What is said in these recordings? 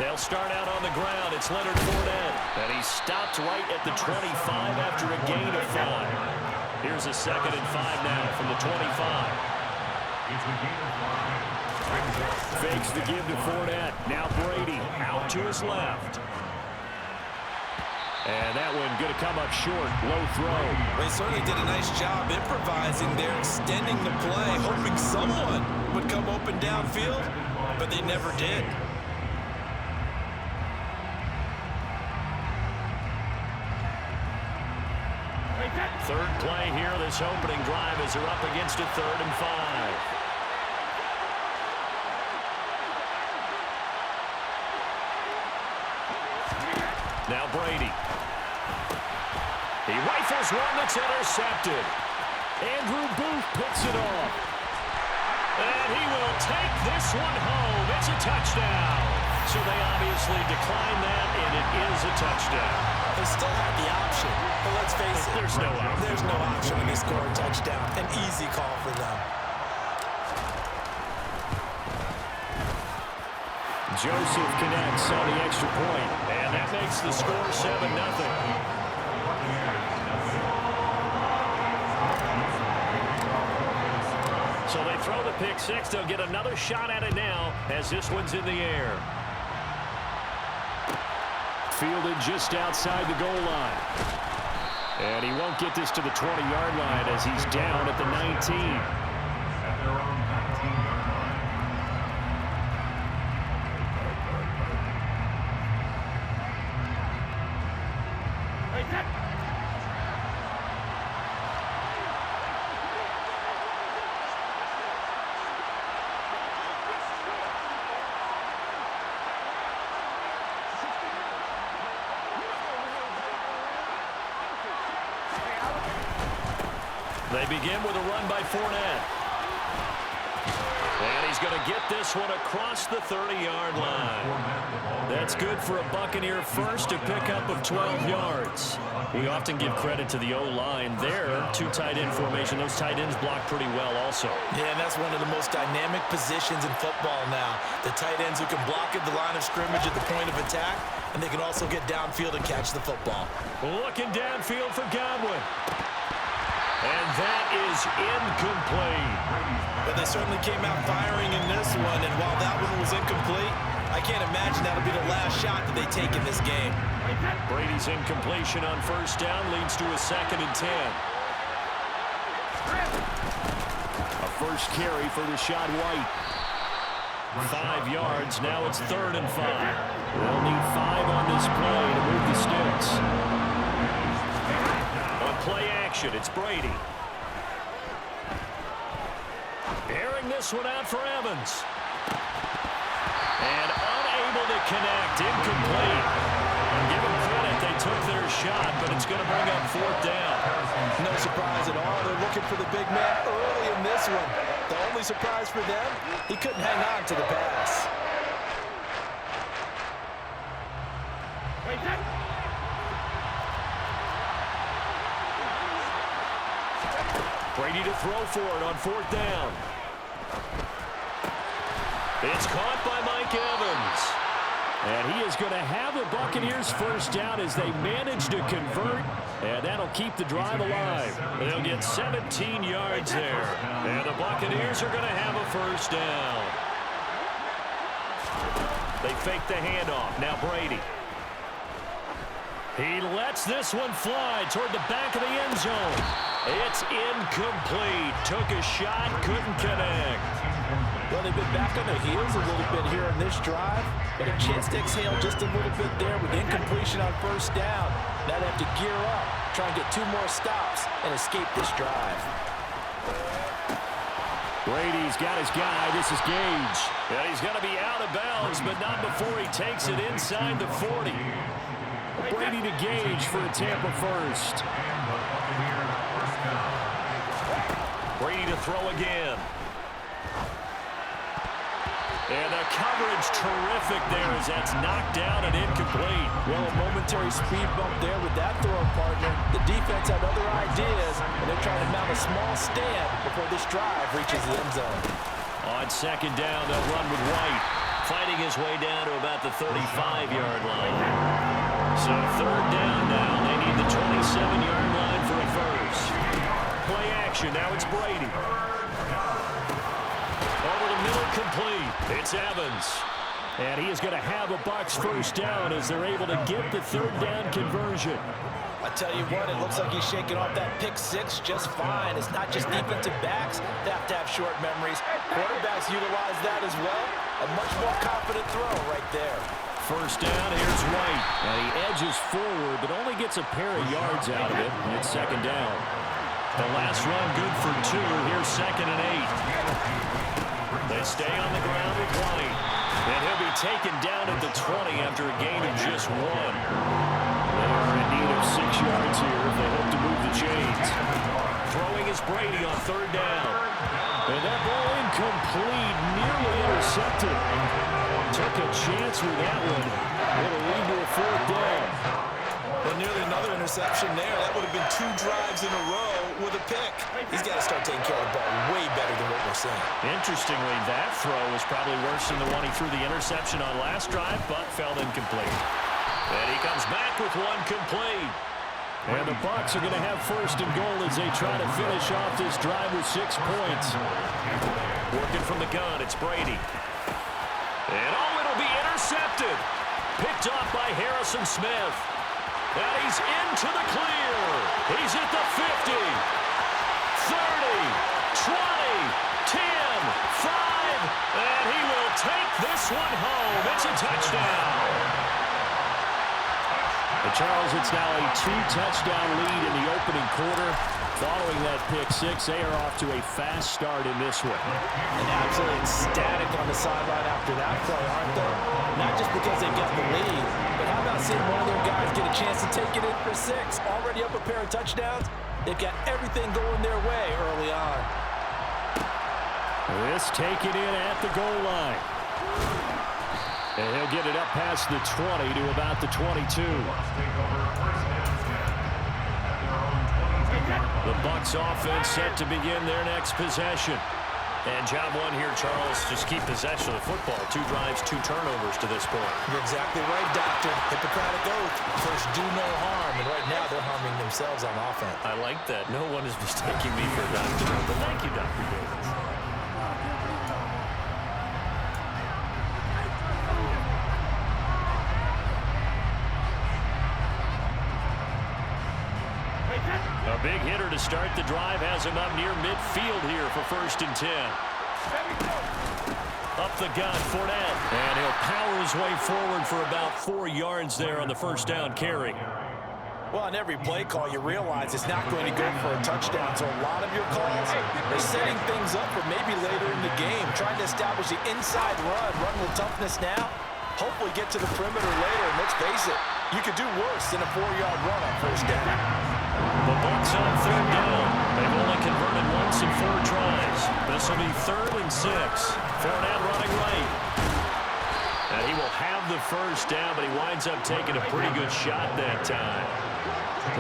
They'll start out on the ground. It's Leonard Fournette. And he stopped right at the 25 after a gain of 5. Here's a 2nd and 5 now from the 25. Fakes the give to Fournette. Now Brady out to his left. And that one going to come up short. Low throw. They certainly did a nice job improvising there, extending the play, hoping someone would come open downfield, but they never did. Third play here, this opening drive as they're up against a 3rd and 5. Now Brady. He rifles one that's intercepted. Andrew Booth picks it off. And he will take this one home. It's a touchdown. So they obviously declined that, and it is a touchdown. They still have the option, but let's face it. There's no option. There's no option when they score a touchdown. An easy call for them. Joseph connects on the extra point, and that makes the score 7-0. So they throw the pick six. They'll get another shot at it now as this one's in the air. Fielded just outside the goal line. And he won't get this to the 20-yard line as he's down at the 19. They begin with a run by Fournette. And he's going to get this one across the 30-yard line. That's good for a Buccaneer first, a pickup of 12 yards. We often give credit to the O-line there. 2 tight end formation. Those tight ends block pretty well also. Yeah, and that's one of the most dynamic positions in football now. The tight ends who can block at the line of scrimmage at the point of attack, and they can also get downfield and catch the football. Looking downfield for Godwin. And that is incomplete. But they certainly came out firing in this one, and while that one was incomplete, I can't imagine that'll be the last shot that they take in this game. Brady's incompletion on first down leads to a 2nd and 10. A first carry for Rachaad White. 5 yards, now it's 3rd and 5. They'll need 5 on this play to move the sticks. On play action, it's Brady. Airing this one out for Evans. And unable to connect, incomplete. Give them credit, they took their shot, but it's going to bring up 4th down. No surprise at all. They're looking for the big man early in this one. The only surprise for them, he couldn't hang on to the pass. Brady to throw for it on 4th down. It's caught by Mike Evans. And he is going to have the Buccaneers first down as they manage to convert. And that'll keep the drive alive. They'll get 17 yards there. And the Buccaneers are going to have a first down. They fake the handoff. Now Brady. He lets this one fly toward the back of the end zone. It's incomplete. Took a shot, couldn't connect. Well, they've been back on their heels a little bit here in this drive, but a chance to exhale just a little bit there with incompletion on first down. Now they have to gear up, try and get 2 more stops and escape this drive. Brady's got his guy. This is Gage. And he's going to be out of bounds, but not before he takes it inside the 40. Brady to Gage for a Tampa first. Brady to throw again. And the coverage terrific there as that's knocked down and incomplete. Well, a momentary speed bump there with that throw partner. The defense had other ideas, and they're trying to mount a small stand before this drive reaches the end zone. On 2nd down, they'll run with White. fighting his way down to about the 35-yard line. So third down now. They need the 27-yard line for a first. Play action. Now it's Brady. Over the middle, complete. It's Evans. And he is going to have a Bucs first down as they're able to get the third down conversion. I tell you what, it looks like he's shaking off that pick six just fine. It's not just defensive backs that have to have short memories. Quarterbacks utilize that as well. A much more confident throw right there. First down, here's White. And he edges forward, but only gets a pair of yards out of it. And it's second down. The last run good for 2. Here's 2nd and 8. They stay on the ground with White. And he'll be taken down at the 20 after a gain of just 1. They're in need of 6 yards here if they hope to move the chains. Throwing is Brady on third down. And that ball incomplete, nearly intercepted. Took a chance with that one. It'll lead to a fourth down. But nearly another interception there. That would have been 2 drives in a row with a pick. He's got to start taking care of the ball way better than what we're seeing. Interestingly, that throw was probably worse than the one he threw the interception on last drive, but fell incomplete. And he comes back with one complete. And the Bucs are going to have first and goal as they try to finish off this drive with 6 points. Working from the gun, it's Brady. And it'll be intercepted. Picked off by Harrison Smith. And he's into the clear. He's at the 50, 30, 20, 10, 5, and he will take this one home. It's a touchdown. And Charles, it's now a 2-touchdown lead in the opening quarter. Following that pick six, they are off to a fast start in this one. And absolutely ecstatic on the sideline after that play, aren't they? Not just because they get the lead, but how about seeing one of their guys get a chance to take it in for 6? Already up a pair of touchdowns. They've got everything going their way early on. This taken in at the goal line. And he'll get it up past the 20 to about the 22. The Bucs offense set to begin their next possession. And job one here, Charles, just keep possession of the football. 2 drives, 2 turnovers to this point. You're exactly right, Doctor. Hippocratic oath. First, do no harm. And right now, they're harming themselves on offense. I like that. No one is mistaking me for a doctor. But thank you, Dr. Davis. A big hitter to start the drive has him up near midfield here for 1st and 10. Up the gun, Fournette. And he'll power his way forward for about 4 yards there on the first down carry. Well, on every play call, you realize it's not going to go for a touchdown. So a lot of your calls are setting things up for maybe later in the game, trying to establish the inside run with toughness now. Hopefully get to the perimeter later. And let's face it, you could do worse than a 4-yard run on first down. The Bucs on third down. They've only converted once in 4 tries. This will be 3rd and 6. Fournette running right. And he will have the first down, but he winds up taking a pretty good shot that time.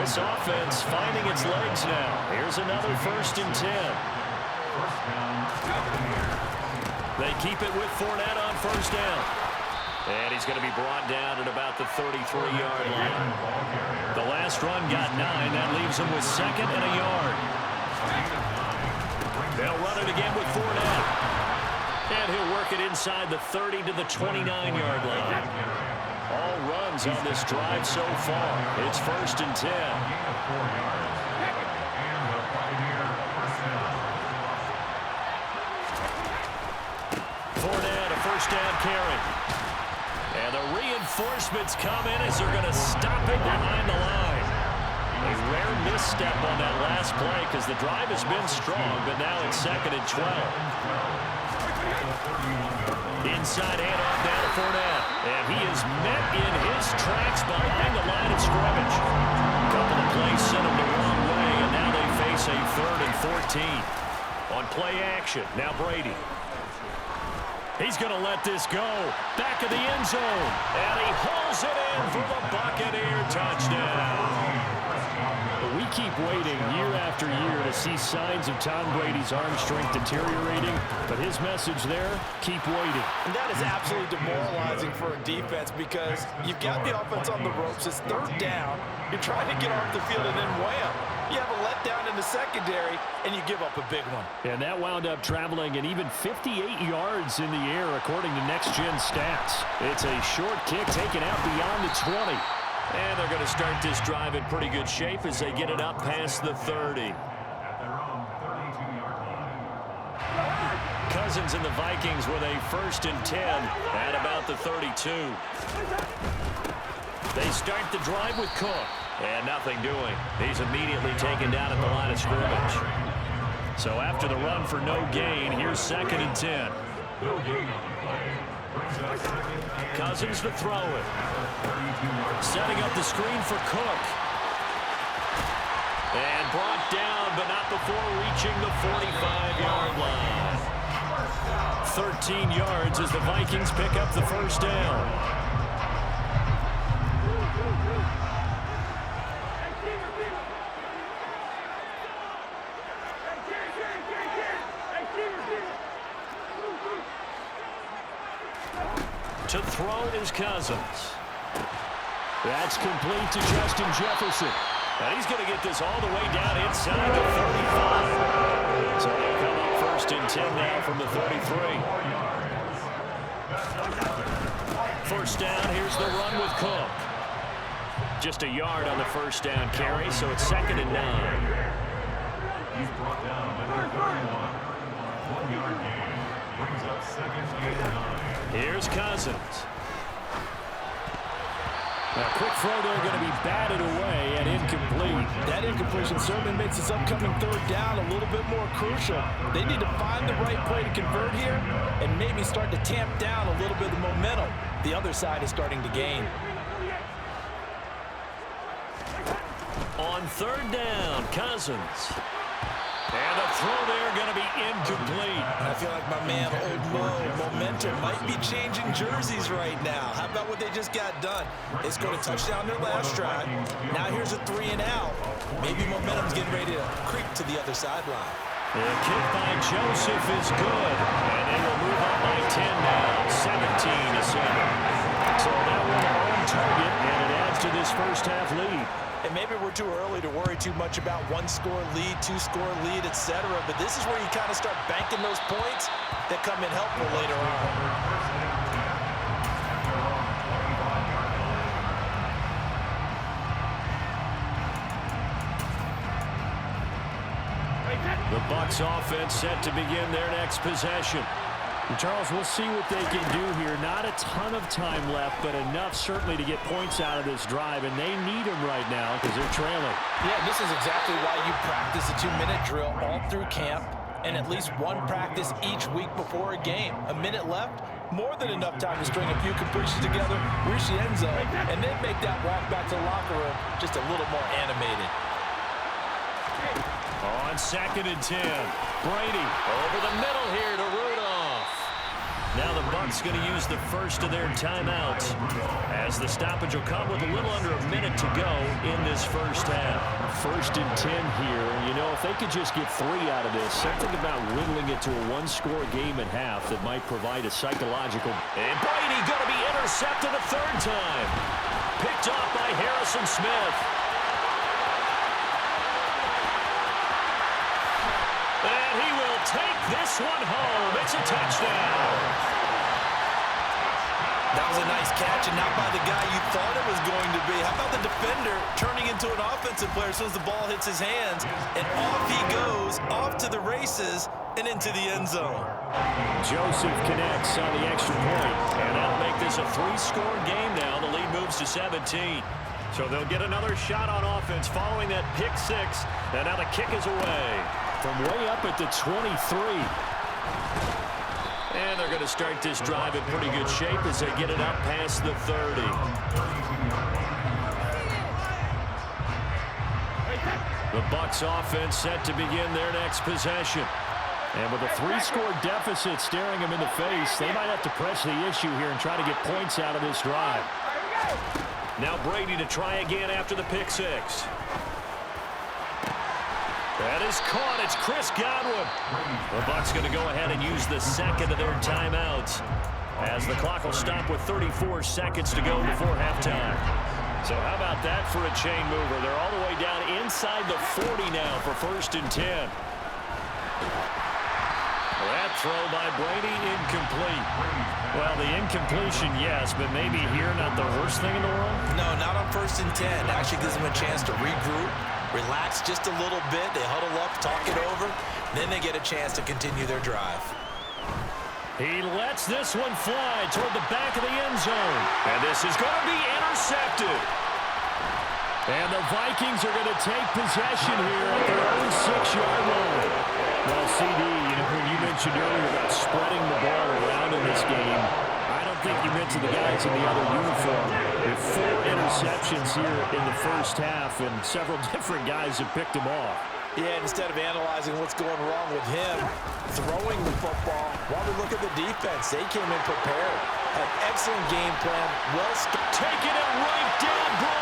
This offense finding its legs now. Here's another 1st and 10. They keep it with Fournette on first down. And he's going to be brought down at about the 33-yard line. The last run got 9. That leaves him with 2nd and a yard. They'll run it again with Fournette. And he'll work it inside the 30 to the 29-yard line. All runs on this drive so far. It's 1st and 10. Fournette, a first down carry. And the reinforcements come in as they're going to stop it behind the line. A rare misstep on that last play because the drive has been strong, but now it's 2nd and 12. Inside handoff down to Fournette. And he is met in his tracks behind the line of scrimmage. A couple of plays sent him the wrong way, and now they face a 3rd and 14. On play action, now Brady. He's going to let this go. Back of the end zone. And he hauls it in for the Buccaneer touchdown. We keep waiting year after year to see signs of Tom Brady's arm strength deteriorating, but his message there, keep waiting. And that is absolutely demoralizing for a defense because you've got the offense on the ropes. It's third down. You're trying to get off the field, and then wham, you have a letdown in the secondary, and you give up a big one. And that wound up traveling an even 58 yards in the air, according to Next Gen Stats. It's a short kick taken out beyond the 20. And they're going to start this drive in pretty good shape as they get it up past the 30. Cousins and the Vikings with a 1st and 10 at about the 32. They start the drive with Cook. And nothing doing. He's immediately taken down at the line of scrimmage. So after the run for no gain, here's 2nd and 10. Cousins to throw it. Setting up the screen for Cook. And brought down, but not before reaching the 45-yard line. 13 yards as the Vikings pick up the 1st down. To throw is Cousins. That's complete to Justin Jefferson. And he's going to get this all the way down inside the 35. So they'll come up 1st and 10 now from the 33. 1st down, here's the run with Cook. Just a yard on the 1st down carry, so it's 2nd and 9. He's brought down by number 31. 1-yard gain. Brings up 2nd and 9. Here's Cousins. A quick throw there going to be batted away and incomplete. That incompletion certainly makes this upcoming 3rd down a little bit more crucial. They need to find the right play to convert here and maybe start to tamp down a little bit of momentum. The other side is starting to gain. On 3rd down, Cousins. And the throw there going to be incomplete. I feel like my man, Old Mo, momentum might be changing jerseys right now. How about what they just got done? They scored a touchdown their last drive. Now here's a 3 and out. Maybe momentum's getting ready to creep to the other sideline. The kick by Joseph is good. And they will move on by 10 now. 17-7. So now we're on target, and it adds to this first half lead. And maybe we're too early to worry too much about 1-score lead, 2-score lead, etc. But this is where you kind of start banking those points that come in helpful later on. The Bucs offense set to begin their next possession. And Charles, we'll see what they can do here. Not a ton of time left, but enough certainly to get points out of this drive, and they need them right now because they're trailing. Yeah, this is exactly why you practice a 2-minute drill all through camp and at least one practice each week before a game. A minute left, more than enough time to string a few completions together, reach the end zone, and then make that walk back to the locker room just a little more animated. On 2nd and 10, Brady over the middle here to Rudolph. Now the Bucs going to use the first of their timeouts as the stoppage will come with a little under a minute to go in this first half. 1st and 10 here. You know, if they could just get 3 out of this, something about whittling it to a 1-score game at half that might provide a psychological. And Brady going to be intercepted a 3rd time. Picked off by Harrison Smith. And he will take this one home. It's a touchdown. That was a nice catch, and not by the guy you thought it was going to be. How about the defender turning into an offensive player as soon as the ball hits his hands, and off he goes, off to the races, and into the end zone. Joseph connects on the extra point, and that'll make this a 3-score game now. The lead moves to 17. So they'll get another shot on offense following that pick 6, and now the kick is away. From way up at the 23. And they're going to start this drive in pretty good shape as they get it up past the 30. The Bucs offense set to begin their next possession. And with a 3-score deficit staring them in the face, they might have to press the issue here and try to get points out of this drive. Now Brady to try again after the pick 6. That is caught. It's Chris Godwin. The Bucs going to go ahead and use the second of their timeouts, as the clock will stop with 34 seconds to go before halftime. So how about that for a chain mover? They're all the way down inside the 40 now for 1st and 10. That throw by Brady incomplete. Well, the incompletion, yes, but maybe here not the worst thing in the world? No, not on 1st and 10. Actually gives them a chance to regroup, relax just a little bit. They huddle up, talk it over, then they get a chance to continue their drive. He lets this one fly toward the back of the end zone. And this is going to be intercepted. And the Vikings are going to take possession here at their own 6-yard line. Well, CD, when you mentioned earlier about spreading the ball around in this game, I don't think you mentioned the guys in the other uniform. With 4 interceptions here in the first half, and several different guys have picked him off. Yeah, instead of analyzing what's going wrong with him, throwing the football, while we look at the defense, they came in prepared. An excellent game plan, well taking it right down.